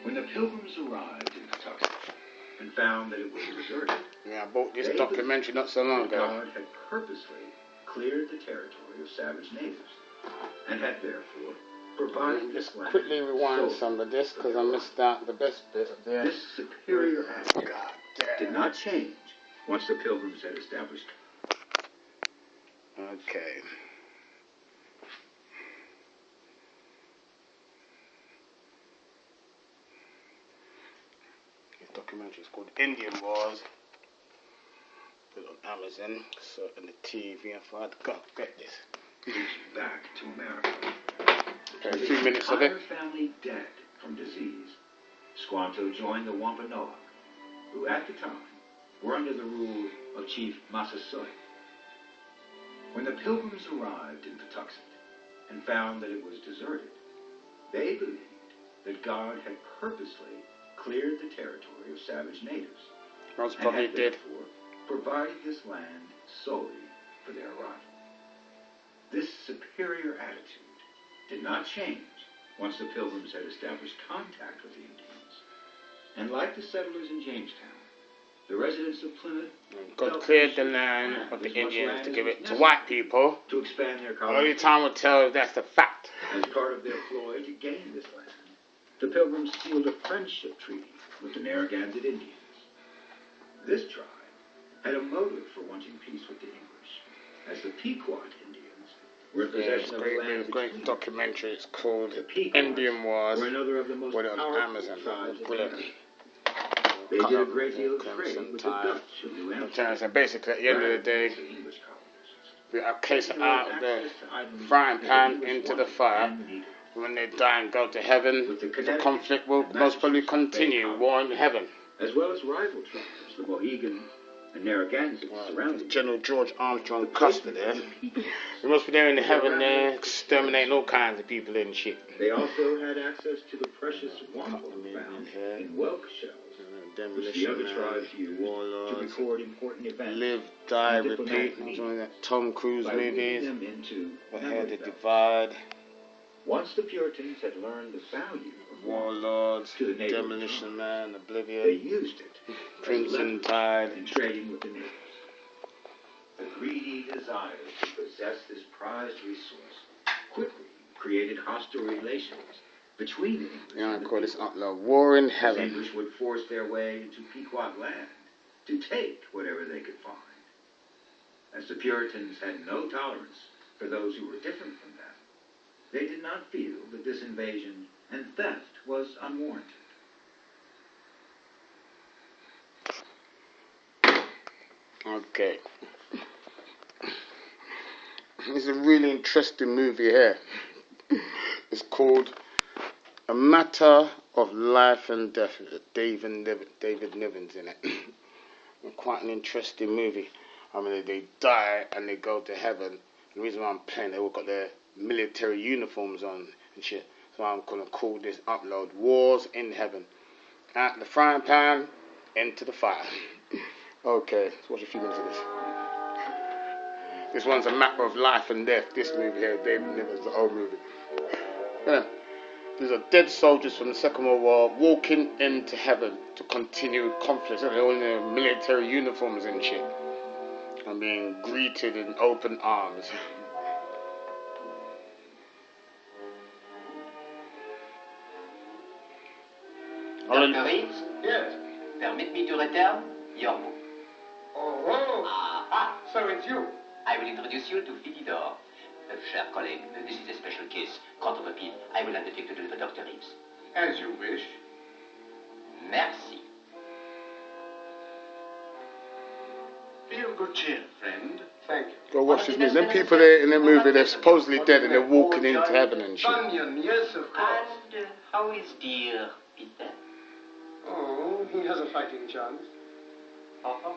When the Pilgrims arrived in Patuxent and found that it was deserted, yeah, I bought this documentary not so long ago. God had purposely cleared the territory of savage natives and had therefore provided this land. Quickly rewind some of this because I missed out the best bit of there. This superior attitude did not change once the Pilgrims had established. Okay. This documentary is called Indian Wars. Put it on Amazon, so on the TV, and I had to go get this. Back to America. Okay, a few minutes of it. Family dead from disease, Squanto joined the Wampanoag, who at the time were under the rule of Chief Massasoit. When the Pilgrims arrived in Patuxent and found that it was deserted, they believed that God had purposely cleared the territory of savage natives. Most probably and had did. therefore provided this land solely for their arrival. This superior attitude did not change once the Pilgrims had established contact with the Indians. And like the settlers in Jamestown, the residents of Plymouth God cleared the land of the Indians to give it to white people. to expand their Only colony. time will tell if that's the fact. As part of their ploy to gain this land, the Pilgrims sealed a friendship treaty with the Narragansett Indians. This tribe had a motive for wanting peace with the English, as the Pequot Indians were in possession of the land Great between. documentary. It's called The Pequots Indian Wars. were another of the most Put it on powerful Amazon. tribes in Brilliant. America. They did a great deal of trade with the Dutch of New Amsterdam. So basically, at the end of the day, The English colonists. we have case out of the frying pan into the fire. When they die and go to heaven, the conflict will most probably continue. War in heaven. As well as rival tribes, the Mohegan and Narragansett surrounding. General George Armstrong Custer there. We must be there in the heaven there, exterminating all kinds of people and shit. They also had access to the precious wampum found in whelk shells, which the other tribes used to record important events. Live, die, repeat. Enjoying that Tom Cruise by movies. weaving them into Ahead the memory divide. Once the Puritans had learned the value of Warlords, to the native Demolition tribes, Man, they Oblivion, used it Crimson Tide. in trading with the natives. The greedy desire to possess this prized resource quickly created hostile relations between the English Yeah, I and the call this Pequot. outlaw. War in The heaven. English would force their way into Pequot land to take whatever they could find. As the Puritans had no tolerance for those who were different from them, they did not feel that this invasion and theft was unwarranted. Okay. It's a really interesting movie here. It's called A Matter of Life and Death. David Niven's in it. Quite an interesting movie. I mean, they die and they go to heaven. The reason why I'm playing, they all got their military uniforms on and shit. So I'm going to call this upload Wars in Heaven. Out the frying pan, into the fire. Okay, let's watch a few minutes of this. This one's a matter of life and death. This movie here, David Niven's the old movie. Yeah. These are dead soldiers from the Second World War walking into heaven to continue conflicts. They're all in their military uniforms and shit. And being greeted in open arms. Dr. Reeves? Yes. Permit me to return your book. Oh, so it's you. I will introduce you to Philidor. Cher colleague, this is a special case. Contre appeal, I will undertake to deliver Dr. Reeves. As you wish. Merci. Feel good cheer, friend. Thank you. Go watch this movie. Them people there in the movie, they're supposedly dead and they're walking into heaven and shit. Bunyan, yes, of course. And how is dear Peter? Oh, he has a fighting chance. Uh-huh.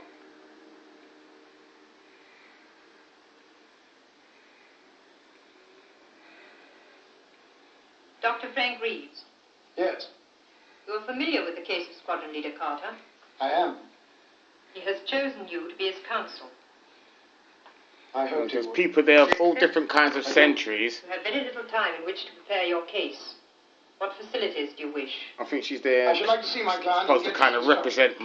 Dr. Frank Reeves, Yes, you are familiar with the case of Squadron Leader Carter. I am. He has chosen you to be his counsel. I hope There's you will. people there of all different kinds of centuries. You have very little time in which to prepare your case. What facilities do you wish? I think she's there. I should like to see my client. Supposed to kind of represent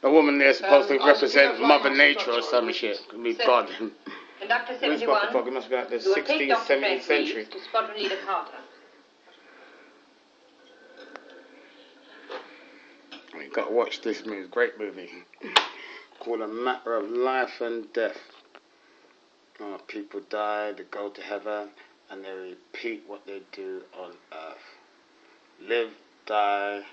the woman there's supposed to I represent suggest Mother like Nature or Mr. some Dr. shit. Could be Sir. God. Conductor Where's 71, Dr. Fogg? It must be like the you will take 16th, Dr. 17th Frank century. Reeves to Squadron Leader Carter. You got to watch this movie. Great movie. Called A Matter of Life and Death. Oh, people die, they go to heaven, and they repeat what they do on earth. Live, die.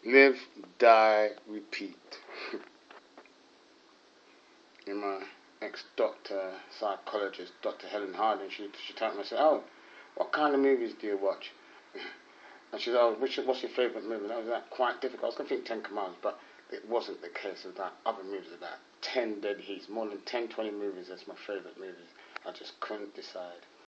Live, die, repeat. In my ex-doctor, psychologist, Dr. Helen Harding, she told me, I said, oh, what kind of movies do you watch? And she said, oh, what's your favourite movie? And I was like, quite difficult. I was going to think 10 Commandments, but it wasn't the case of that. Other movies, about 10 Dead Heats, more than 10, 20 movies, that's my favourite movies. I just couldn't decide.